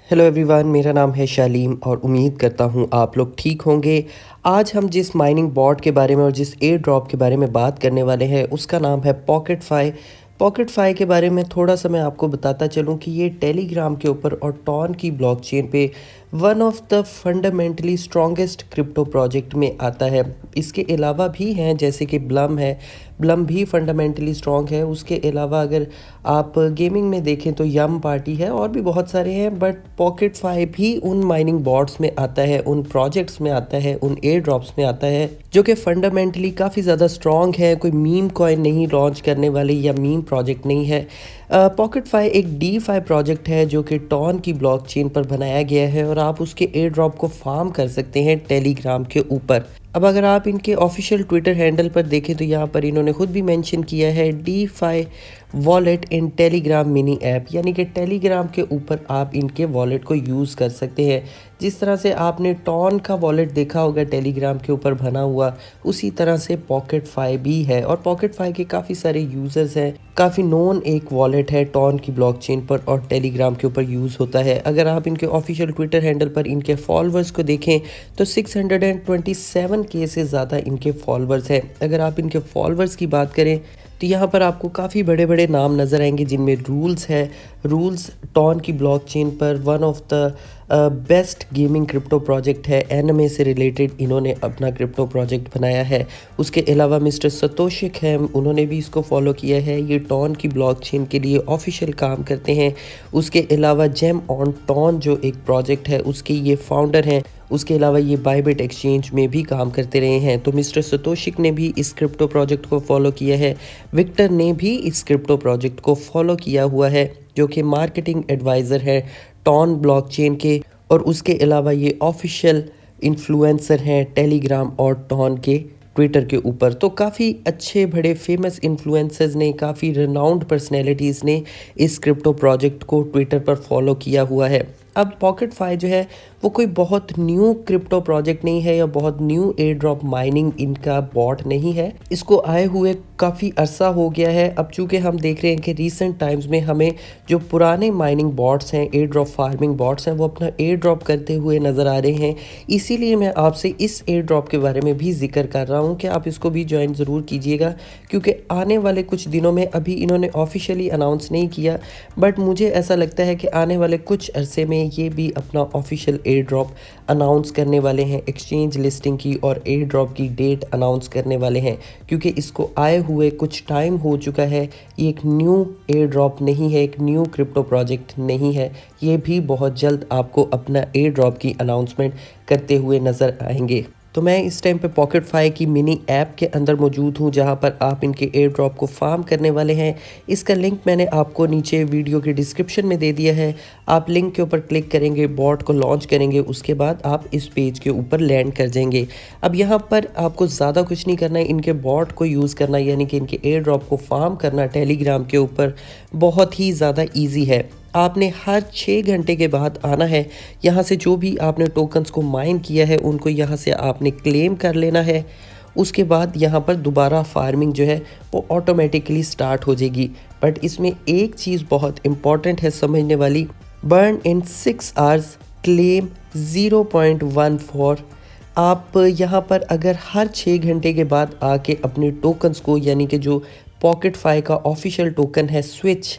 Hello everyone, मेरा नाम है शालीम और उम्मीद करता हूँ आप लोग ठीक होंगे। आज हम जिस माइनिंग बॉट के बारे में और जिस एयर ड्रॉप के बारे में बात करने वाले हैं उसका नाम है पॉकेट फाई। पॉकेट फाई के बारे में थोड़ा सा मैं आपको बताता चलूँ कि ये टेलीग्राम के ऊपर और टॉन की ब्लॉकचेन पे one of the fundamentally strongest crypto project में आता है। इसके अलावा भी हैं जैसे कि ब्लम है, ब्लम भी फंडामेंटली स्ट्रॉन्ग है। उसके अलावा अगर आप गेमिंग में देखें तो यम पार्टी है और भी बहुत सारे हैं, बट पॉकेट फाई भी उन माइनिंग बॉट्स में आता है, उन प्रोजेक्ट्स में आता है, उन एयर ड्रॉप्स में आता है जो कि फंडामेंटली काफ़ी ज़्यादा स्ट्रॉन्ग है। कोई मीम कॉइन नहीं लॉन्च करने वाले या मीम प्रोजेक्ट नहीं है। पॉकेट फाई एक डी फाई प्रोजेक्ट है जो कि टॉन की ब्लॉकचेन पर बनाया गया है और आप उसके एयर ड्रॉप को फार्म कर सकते हैं टेलीग्राम के ऊपर। अब अगर आप इनके ऑफिशियल ट्विटर हैंडल पर देखें तो यहाँ पर इन्होंने खुद भी मेंशन किया है DeFi wallet in Telegram mini app, यानी कि टेलीग्राम के ऊपर आप इनके वॉलेट को यूज़ कर सकते हैं। जिस तरह से आपने टॉन का वॉलेट देखा होगा टेलीग्राम के ऊपर बना हुआ, उसी तरह से पॉकेट फाई भी है और पॉकेट फाई के काफ़ी सारे यूज़र्स हैं। काफ़ी नोन एक वॉलेट है टॉन की ब्लॉकचेन पर और टेलीग्राम के ऊपर यूज़ होता है। अगर आप इनके ऑफिशियल ट्विटर हैंडल पर इनके फॉलोअर्स को देखें तो 627 से ज़्यादा इनके फॉलोअर्स हैं। अगर आप इनके फॉलोअर्स की बात करें तो यहाँ पर आपको काफ़ी बड़े बड़े नाम नज़र आएंगे जिनमें रूल्स है। रूल्स टॉन की ब्लॉकचेन पर one of the best gaming crypto project है। एनएमए से रिलेटेड इन्होंने अपना क्रिप्टो प्रोजेक्ट बनाया है। उसके अलावा मिस्टर सतोशिक है, उन्होंने भी इसको फॉलो किया है। ये टॉन की ब्लॉकचेन के लिए ऑफिशियल काम करते हैं। उसके अलावा जेम ऑन टॉन जो एक प्रोजेक्ट है उसके ये फाउंडर हैं। उसके अलावा ये बाइबिट एक्सचेंज में भी काम करते रहे हैं। तो मिस्टर सतोशिक ने भी इस क्रिप्टो प्रोजेक्ट को फॉलो किया है। विक्टर ने भी इस क्रिप्टो प्रोजेक्ट को फॉलो किया हुआ है, जो कि मार्केटिंग एडवाइज़र है टॉन ब्लॉकचेन के। और उसके अलावा ये ऑफिशियल इन्फ्लुएंसर हैं टेलीग्राम और टॉन के ट्विटर के ऊपर। तो काफ़ी अच्छे बड़े फेमस इन्फ्लुएंसर्स ने, काफ़ी रिनाउंड पर्सनैलिटीज़ ने इस क्रिप्टो प्रोजेक्ट को ट्विटर पर फॉलो किया हुआ है। अब पॉकेट फाई जो है वो कोई बहुत न्यू क्रिप्टो प्रोजेक्ट नहीं है या बहुत न्यू एयर ड्रॉप माइनिंग इनका बॉट नहीं है। इसको आए हुए काफ़ी अरसा हो गया है। अब चूँकि हम देख रहे हैं कि रीसेंट टाइम्स में हमें जो पुराने माइनिंग बॉट्स हैं, एयर ड्रॉप फार्मिंग बॉट्स हैं, वो अपना एयर ड्रॉप करते हुए नज़र आ रहे हैं। इसीलिए मैं आपसे इस एयर ड्रॉप के बारे में भी जिक्र कर रहा हूँ कि आप इसको भी ज्वाइन ज़रूर कीजिएगा, क्योंकि आने वाले कुछ दिनों में, अभी इन्होंने ऑफिशियली अनाउंस नहीं किया, बट मुझे ऐसा लगता है कि आने वाले कुछ अरसे में ये भी अपना ऑफिशियल एयर ड्रॉप अनाउंस करने वाले हैं, एक्सचेंज लिस्टिंग की और एयर ड्रॉप की डेट अनाउंस करने वाले हैं, क्योंकि इसको आए हुए कुछ टाइम हो चुका है। ये एक न्यू एयर ड्रॉप नहीं है, एक न्यू क्रिप्टो प्रोजेक्ट नहीं है। ये भी बहुत जल्द आपको अपना एयर ड्रॉप की अनाउंसमेंट करते हुए नज़र आएंगे। तो मैं इस टाइम पे पॉकेट फाई की मिनी ऐप के अंदर मौजूद हूँ, जहाँ पर आप इनके एयर ड्रॉप को फार्म करने वाले हैं। इसका लिंक मैंने आपको नीचे वीडियो के डिस्क्रिप्शन में दे दिया है। आप लिंक के ऊपर क्लिक करेंगे, बॉट को लॉन्च करेंगे, उसके बाद आप इस पेज के ऊपर लैंड कर जाएंगे। अब यहाँ पर आपको ज़्यादा कुछ नहीं करना है, इनके बॉट को यूज़ करना, यानी कि इनके एयर ड्रॉप को फार्म करना टेलीग्राम के ऊपर बहुत ही ज़्यादा ईजी है। आपने हर 6 घंटे के बाद आना है। यहाँ से जो भी आपने टोकन्स को माइन किया है उनको यहाँ से आपने क्लेम कर लेना है। उसके बाद यहाँ पर दोबारा फार्मिंग जो है वो ऑटोमेटिकली स्टार्ट हो जाएगी। बट इसमें एक चीज़ बहुत इम्पॉर्टेंट है समझने वाली, बर्न इन 6 आवर्स, क्लेम 0.14। आप यहाँ पर अगर हर 6 घंटे के बाद आके अपने टोकन्स को, यानी कि जो पॉकेट फाई का ऑफिशियल टोकन है स्विच,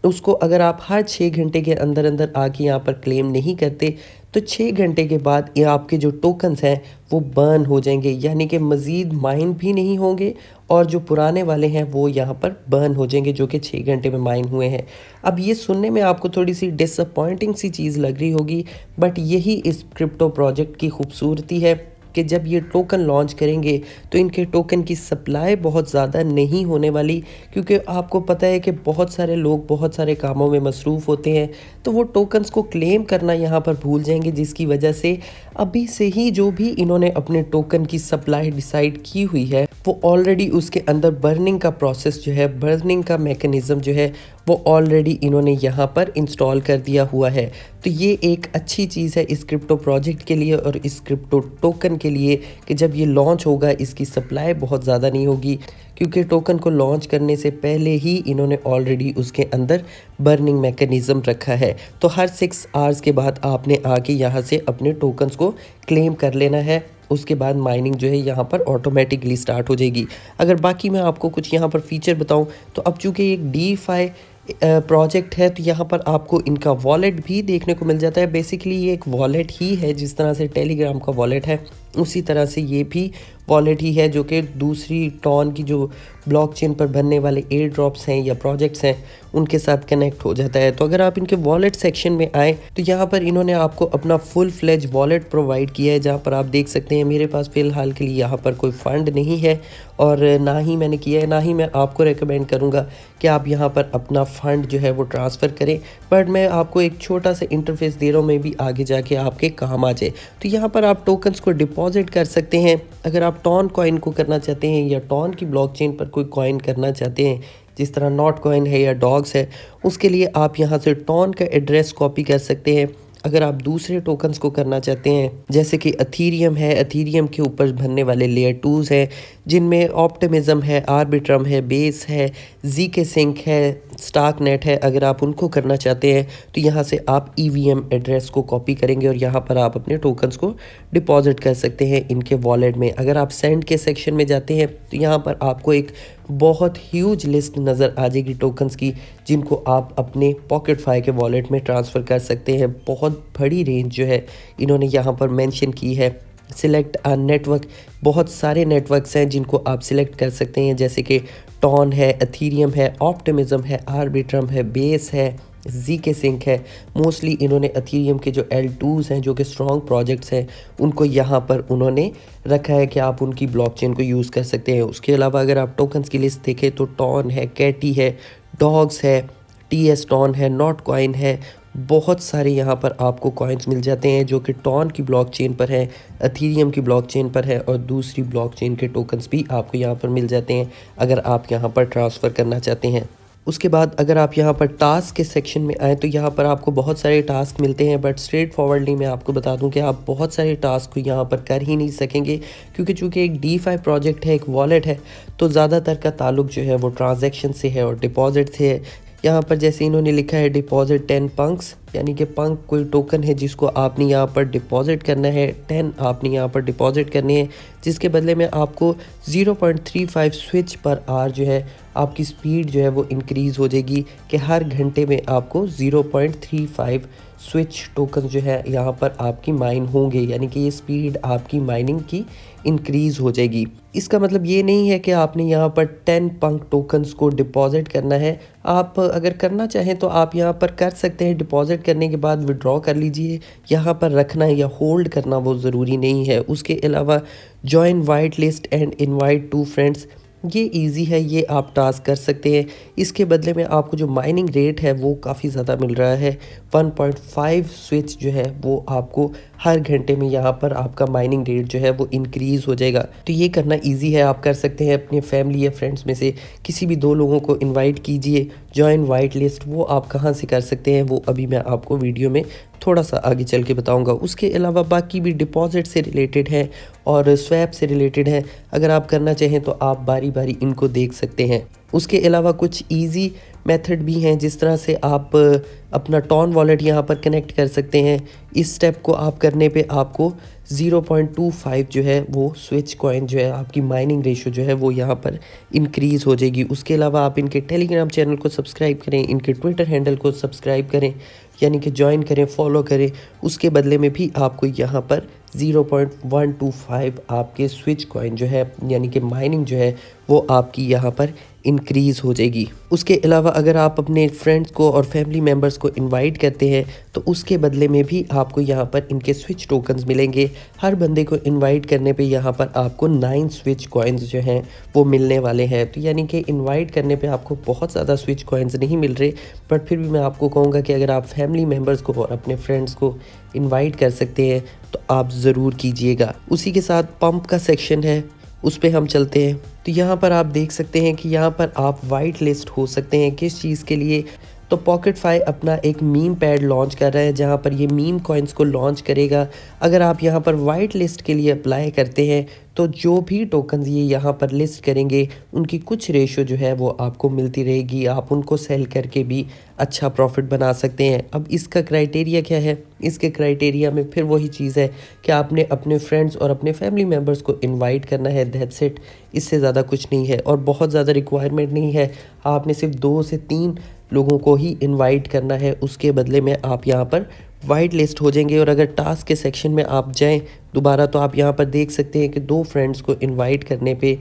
उसको अगर आप हर 6 घंटे के अंदर अंदर आके यहाँ पर क्लेम नहीं करते तो 6 घंटे के बाद ये आपके जो टोकन्स हैं वो बर्न हो जाएंगे, यानी कि मज़ीद माइन भी नहीं होंगे और जो पुराने वाले हैं वो यहाँ पर बर्न हो जाएंगे जो कि 6 घंटे में माइन हुए हैं। अब ये सुनने में आपको थोड़ी सी डिसअपॉइंटिंग सी चीज़ लग रही होगी, बट यही इस क्रिप्टो प्रोजेक्ट की खूबसूरती है कि जब ये टोकन लॉन्च करेंगे तो इनके टोकन की सप्लाई बहुत ज़्यादा नहीं होने वाली, क्योंकि आपको पता है कि बहुत सारे लोग बहुत सारे कामों में मसरूफ़ होते हैं, तो वो टोकन्स को क्लेम करना यहाँ पर भूल जाएंगे, जिसकी वजह से अभी से ही जो भी इन्होंने अपने टोकन की सप्लाई डिसाइड की हुई है वो ऑलरेडी उसके अंदर बर्निंग का प्रोसेस जो है, बर्निंग का मैकेनिज़्म जो है, वो ऑलरेडी इन्होंने यहाँ पर इंस्टॉल कर दिया हुआ है। तो ये एक अच्छी चीज़ है इस क्रिप्टो प्रोजेक्ट के लिए और इस क्रिप्टो टोकन के लिए कि जब ये लॉन्च होगा इसकी सप्लाई बहुत ज़्यादा नहीं होगी, क्योंकि टोकन को लॉन्च करने से पहले ही इन्होंने ऑलरेडी उसके अंदर बर्निंग मैकेनिज़्म रखा है। तो हर 6 आवर्स के बाद आपने आके यहाँ से अपने टोकन्स को क्लेम कर लेना है। उसके बाद माइनिंग जो है यहाँ पर ऑटोमेटिकली स्टार्ट हो जाएगी। अगर बाकी मैं आपको कुछ यहाँ पर फीचर बताऊँ, तो अब चूँकि एक डीफाई प्रोजेक्ट है, तो यहाँ पर आपको इनका वॉलेट भी देखने को मिल जाता है। बेसिकली ये एक वॉलेट ही है, जिस तरह से टेलीग्राम का वॉलेट है उसी तरह से ये भी वॉलेट ही है, जो कि दूसरी टॉन की जो ब्लॉकचेन पर बनने वाले एयर ड्रॉप्स हैं या प्रोजेक्ट्स हैं उनके साथ कनेक्ट हो जाता है। तो अगर आप इनके वॉलेट सेक्शन में आएँ तो यहाँ पर इन्होंने आपको अपना फुल फ्लेज वॉलेट प्रोवाइड किया है, जहाँ पर आप देख सकते हैं मेरे पास फ़िलहाल के लिए यहाँ पर कोई फ़ंड नहीं है और ना ही मैंने किया है, ना ही मैं आपको रेकमेंड करूँगा कि आप यहाँ पर अपना फ़ंड जो है वो ट्रांसफ़र करें। बट मैं आपको एक छोटा सा इंटरफेस दे रहा हूँ, मैं भी आगे जाके आपके काम आ जाए। तो यहाँ पर आप टोकन्स को डिपॉजिट कर सकते हैं। अगर आप टॉन कॉइन को करना चाहते हैं या टॉन की ब्लॉकचेन पर कोई कॉइन करना चाहते हैं, जिस तरह नॉट कॉइन है या डॉग्स है, उसके लिए आप यहाँ से टॉन का एड्रेस कॉपी कर सकते हैं। अगर आप दूसरे टोकन्स को करना चाहते हैं, जैसे कि अथीरियम है, अथीरियम के ऊपर बनने वाले लेयर 2s हैं जिनमें ऑप्टिमिज्म है, आर्बिट्रम है, बेस है, जीके सिंक है, स्टार्क नेट है, अगर आप उनको करना चाहते हैं तो यहाँ से आप ईवीएम एड्रेस को कॉपी करेंगे और यहाँ पर आप अपने टोकन्स को डिपॉजिट कर सकते हैं इनके वॉलेट में। अगर आप सेंड के सेक्शन में जाते हैं तो यहाँ पर आपको एक बहुत ह्यूज लिस्ट नज़र आ जाएगी टोकन्स की, जिनको आप अपने पॉकेटफाई के वॉलेट में ट्रांसफ़र कर सकते हैं। बहुत बड़ी रेंज जो है इन्होंने यहाँ पर मेंशन की है। सिलेक्ट अ नेटवर्क, बहुत सारे नेटवर्क्स हैं जिनको आप सिलेक्ट कर सकते हैं, जैसे कि टॉन है, अथीरियम है, ऑप्टिमिज्म है, आर्बिट्रम है, बेस है, जीके सिंक है। मोस्टली इन्होंने अथीरियम के जो L2s हैं जो कि स्ट्रॉन्ग प्रोजेक्ट्स हैं उनको यहाँ पर उन्होंने रखा है कि आप उनकी ब्लॉकचेन को यूज़ कर सकते हैं। उसके अलावा अगर आप टोकन्स की लिस्ट देखें तो टॉन है, कैटी है, डॉग्स है, TS टॉन है, नॉट कॉइन है, बहुत सारे यहाँ पर आपको कॉइन्स मिल जाते हैं जो कि टॉन की ब्लॉकचेन पर है, अथीरियम की ब्लॉकचेन पर है और दूसरी ब्लॉकचेन के टोकन्स भी आपको यहाँ पर मिल जाते हैं अगर आप यहाँ पर ट्रांसफ़र करना चाहते हैं। उसके बाद अगर आप यहाँ पर टास्क के सेक्शन में आएँ तो यहाँ पर आपको बहुत सारे टास्क मिलते हैं, बट स्ट्रेट फॉरवर्डली मैं आपको बता दूं कि आप बहुत सारे टास्क को यहाँ पर कर ही नहीं सकेंगे, क्योंकि चूँकि एक डीफाई प्रोजेक्ट है, एक वॉलेट है, तो ज़्यादातर का ताल्लुक जो है वो ट्रांजैक्शन से है और डिपॉजिट से है। यहाँ पर जैसे इन्होंने लिखा है डिपॉजिट 10 पंक्स, यानी कि पंक कोई टोकन है जिसको आपने यहाँ पर डिपॉजिट करना है, 10 आपने यहाँ पर डिपॉजिट करनी है, जिसके बदले में आपको 0.35 स्विच पर आवर जो है आपकी स्पीड जो है वो इंक्रीज़ हो जाएगी कि हर घंटे में आपको 0.35 स्विच टोकन जो है यहाँ पर आपकी माइन होंगे, यानी कि ये स्पीड आपकी माइनिंग की इंक्रीज़ हो जाएगी। इसका मतलब ये नहीं है कि आपने यहाँ पर 10 पंक टोकन्स को डिपॉजिट करना है। आप अगर करना चाहें तो आप यहाँ पर कर सकते हैं, डिपॉजिट करने के बाद विड्रॉ कर लीजिए। यहाँ पर रखना या होल्ड करना वो ज़रूरी नहीं है। उसके अलावा join whitelist and invite two friends, ये इजी है, ये आप टास्क कर सकते हैं। इसके बदले में आपको जो माइनिंग रेट है वो काफ़ी ज़्यादा मिल रहा है। 1.5 स्विच जो है वो आपको हर घंटे में यहाँ पर आपका माइनिंग रेट जो है वो इंक्रीज़ हो जाएगा। तो ये करना इजी है, आप कर सकते हैं। अपने फैमिली या फ्रेंड्स में से किसी भी 2 लोगों को इनवाइट कीजिए। जॉइन वाइट लिस्ट वो आप कहाँ से कर सकते हैं वो अभी मैं आपको वीडियो में थोड़ा सा आगे चल के बताऊंगा। उसके अलावा बाकी भी डिपॉजिट से रिलेटेड है और स्वैप से रिलेटेड है, अगर आप करना चाहें तो आप बारी बारी इनको देख सकते हैं। उसके अलावा कुछ इजी मेथड भी हैं, जिस तरह से आप अपना टॉन वॉलेट यहाँ पर कनेक्ट कर सकते हैं। इस स्टेप को आप करने पे आपको 0.25 जो है वो स्विच कॉइन जो है आपकी माइनिंग रेशियो जो है वो यहाँ पर इंक्रीज़ हो जाएगी। उसके अलावा आप इनके टेलीग्राम चैनल को सब्सक्राइब करें, इनके ट्विटर हैंडल को सब्सक्राइब करें, यानी कि ज्वाइन करें, फॉलो करें। उसके बदले में भी आपको यहाँ पर 0.125 आपके स्विच कॉइन जो है यानी कि माइनिंग जो है वो आपकी यहाँ पर इंक्रीज़ हो जाएगी। उसके अलावा अगर आप अपने फ्रेंड्स को और फैमिली मेम्बर्स को इनवाइट करते हैं तो उसके बदले में भी आपको यहाँ पर इनके स्विच टोकन्स मिलेंगे। हर बंदे को इनवाइट करने पे यहाँ पर आपको 9 स्विच कॉइन्स जो हैं वो मिलने वाले हैं। तो यानी कि इनवाइट करने पे आपको बहुत ज़्यादा स्विच कॉइन्स नहीं मिल रहे, बट फिर भी मैं आपको कहूँगा कि अगर आप फैमिली मेम्बर्स को और अपने फ्रेंड्स को इनवाइट कर सकते हैं तो आप ज़रूर कीजिएगा। उसी के साथ पंप का सेक्शन है, उस पे हम चलते हैं। तो यहाँ पर आप देख सकते हैं कि यहाँ पर आप वाइट लिस्ट हो सकते हैं किस चीज़ के लिए। तो पॉकेटफाई अपना एक मीम पैड लॉन्च कर रहा है जहाँ पर ये मीम कॉइन्स को लॉन्च करेगा। अगर आप यहाँ पर वाइट लिस्ट के लिए अप्लाई करते हैं तो जो भी टोकन्स ये यहाँ पर लिस्ट करेंगे उनकी कुछ रेशो जो है वो आपको मिलती रहेगी। आप उनको सेल करके भी अच्छा प्रॉफिट बना सकते हैं। अब इसका क्राइटेरिया क्या है? इसके क्राइटेरिया में फिर वही चीज़ है कि आपने अपने फ्रेंड्स और अपने फैमिली मेम्बर्स को इनवाइट करना है, दैट्स इट। इससे ज़्यादा कुछ नहीं है और बहुत ज़्यादा रिक्वायरमेंट नहीं है। आपने सिर्फ 2 से 3 लोगों को ही इनवाइट करना है, उसके बदले में आप यहाँ पर वाइट लिस्ट हो जाएंगे। और अगर टास्क के सेक्शन में आप जाएं दोबारा तो आप यहाँ पर देख सकते हैं कि 2 फ्रेंड्स को इनवाइट करने पे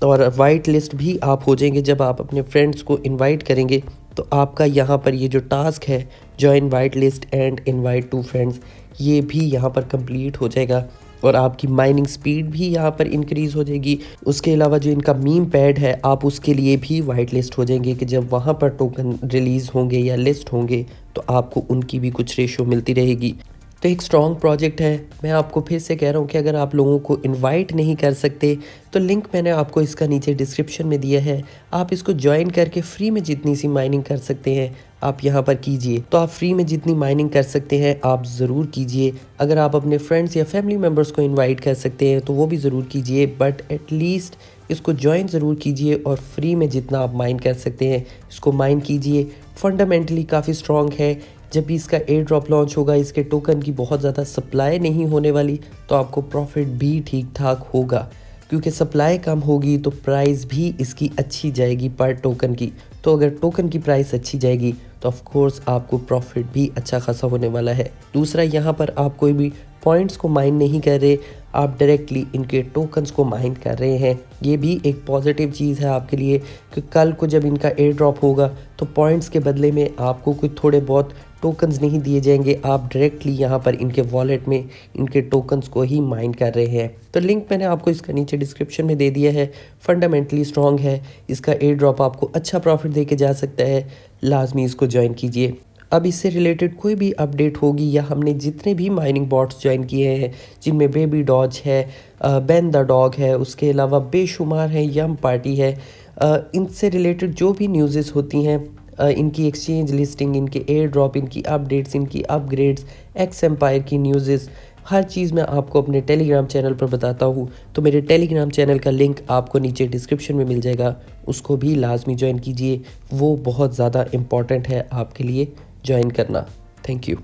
और वाइट लिस्ट भी आप हो जाएंगे। जब आप अपने फ्रेंड्स को इनवाइट करेंगे तो आपका यहाँ पर ये जो टास्क है join whitelist and invite 2 friends, ये भी यहाँ पर कंप्लीट हो जाएगा और आपकी माइनिंग स्पीड भी यहाँ पर इंक्रीज़ हो जाएगी। उसके अलावा जो इनका मीम पैड है आप उसके लिए भी वाइट लिस्ट हो जाएंगे कि जब वहाँ पर टोकन रिलीज़ होंगे या लिस्ट होंगे तो आपको उनकी भी कुछ रेशो मिलती रहेगी। तो एक स्ट्रॉन्ग प्रोजेक्ट है। मैं आपको फिर से कह रहा हूँ कि अगर आप लोगों को इनवाइट नहीं कर सकते तो लिंक मैंने आपको इसका नीचे डिस्क्रिप्शन में दिया है। आप इसको ज्वाइन करके फ्री में जितनी सी माइनिंग कर सकते हैं आप यहाँ पर कीजिए। तो आप फ्री में जितनी माइनिंग कर सकते हैं आप ज़रूर कीजिए। अगर आप अपने फ्रेंड्स या फैमिली मेम्बर्स को इन्वाइट कर सकते हैं तो वो भी ज़रूर कीजिए, बट एटलीस्ट इसको ज्वाइन ज़रूर कीजिए और फ्री में जितना आप माइन कर सकते हैं इसको माइन कीजिए। फंडामेंटली काफ़ी स्ट्रॉन्ग है। जब भी इसका एयर ड्रॉप लॉन्च होगा इसके टोकन की बहुत ज़्यादा सप्लाई नहीं होने वाली, तो आपको प्रॉफिट भी ठीक ठाक होगा क्योंकि सप्लाई कम होगी तो प्राइस भी इसकी अच्छी जाएगी पर टोकन की। तो अगर टोकन की प्राइस अच्छी जाएगी तो ऑफ कोर्स आपको प्रॉफिट भी अच्छा खासा होने वाला है। दूसरा, यहाँ पर आप कोई भी पॉइंट्स को माइन नहीं कर रहे, आप डायरेक्टली इनके टोकन्स को माइन कर रहे हैं। ये भी एक पॉजिटिव चीज़ है आपके लिए कि कल को जब इनका एयर ड्रॉप होगा तो पॉइंट्स के बदले में आपको कुछ थोड़े बहुत टोकन्स नहीं दिए जाएंगे, आप डायरेक्टली यहाँ पर इनके वॉलेट में इनके टोकन्स को ही माइन कर रहे हैं। तो लिंक मैंने आपको इसका नीचे डिस्क्रिप्शन में दे दिया है। फंडामेंटली स्ट्रॉन्ग है, इसका एयर ड्रॉप आपको अच्छा प्रॉफिट दे के जा सकता है। लाजमी इसको ज्वाइन कीजिए। अब इससे रिलेटेड कोई भी अपडेट होगी या हमने जितने भी माइनिंग बॉट्स ज्वाइन किए हैं जिनमें बेबी डॉज है, बैन द डॉग है, उसके अलावा बेशुमार है, यम पार्टी है, इनसे रिलेटेड जो भी न्यूज़ेस होती हैं, इनकी एक्सचेंज लिस्टिंग, इनके एयर ड्रॉप, इनकी अपडेट्स, इनकी अपग्रेड्स, एक्स एम्पायर की न्यूज़ेस, हर चीज़ मैं आपको अपने टेलीग्राम चैनल पर बताता हूँ। तो मेरे टेलीग्राम चैनल का लिंक आपको नीचे डिस्क्रिप्शन में मिल जाएगा, उसको भी लाजमी ज्वाइन कीजिए। वो बहुत ज़्यादा इम्पॉर्टेंट है आपके लिए ज्वाइन करना। Thank you.